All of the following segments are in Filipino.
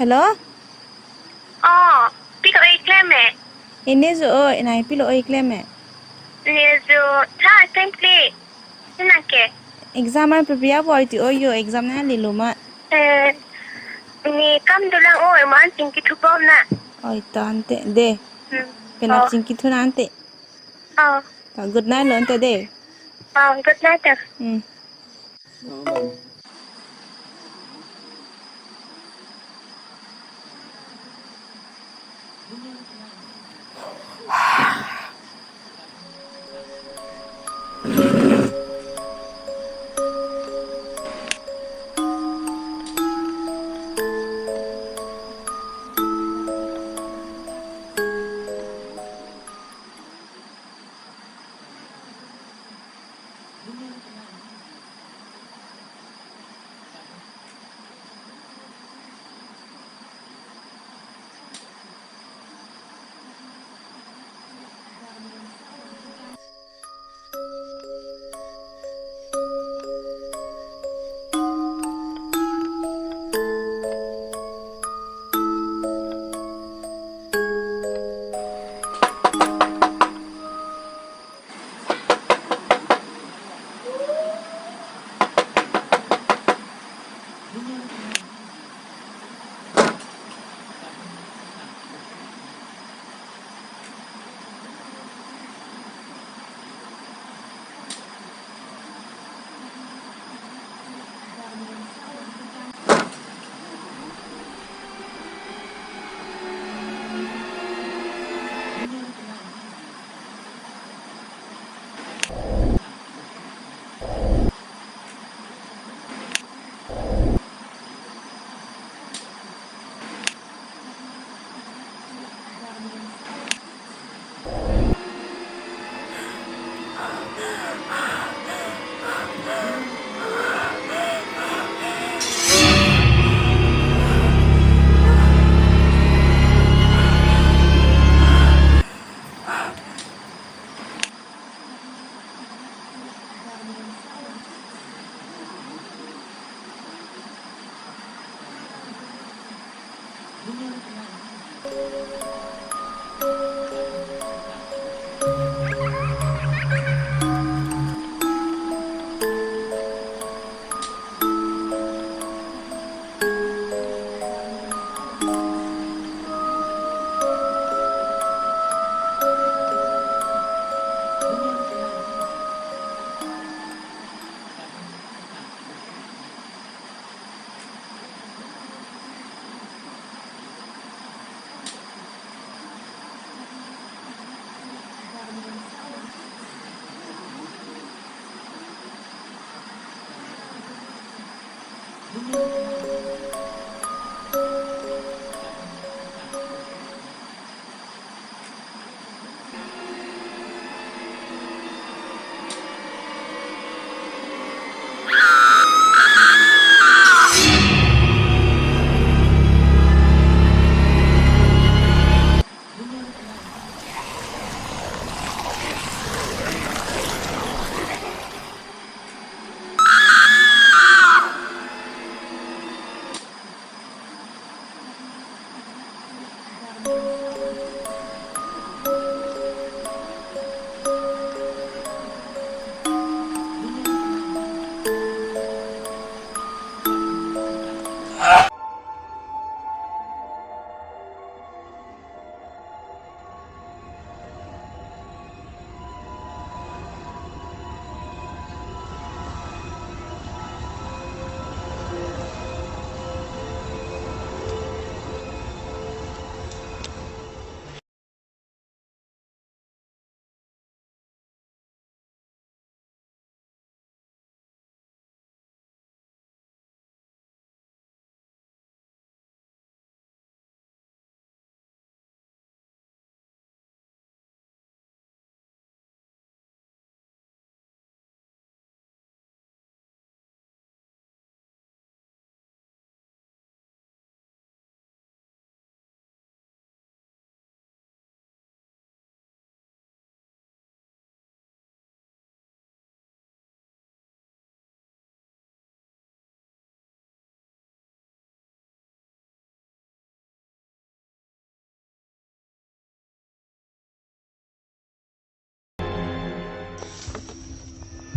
Hello? Pick up a climate. Inezo inay pilo oy kleme. Nezo, ta simply. Sinake. Exam ar prepare boy ti oyo exam na liluma. Ni kam dulang man tingki tupom na. Oy tante de. Penap singki thuna ante. Ta good night lo ante de. Good night.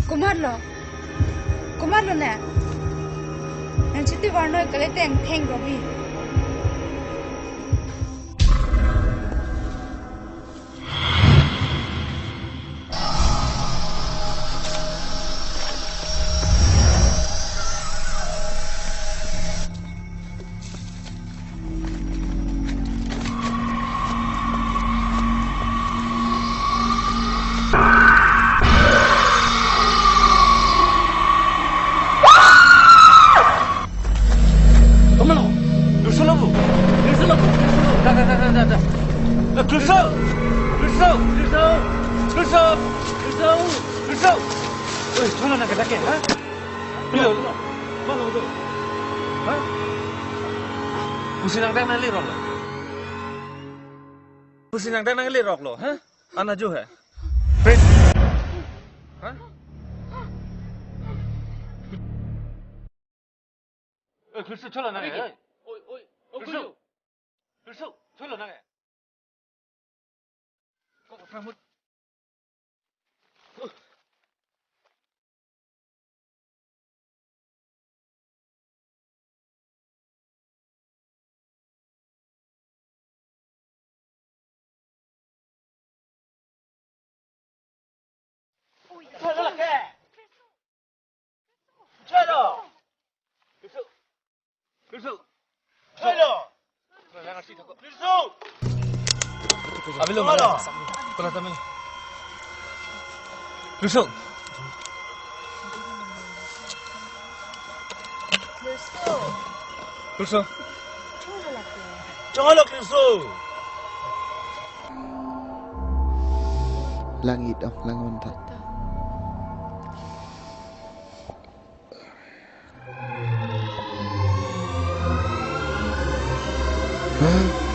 Kumarlo nè. Anh chỉ vào nơi cái tên thanh rồi đi. Pusin yang đang lên rọc lo, hả? Anh là chú hả? Hả? 글쎄 철러 나게. 글쎄 철러 나게. 철러 나게. 철러. 글쎄. 철러. 글쎄. Abil lo mana? Kalau tamu. Lusuk. Lusuk. Janganlah lusuk. Langit oh, langon ta. Hah?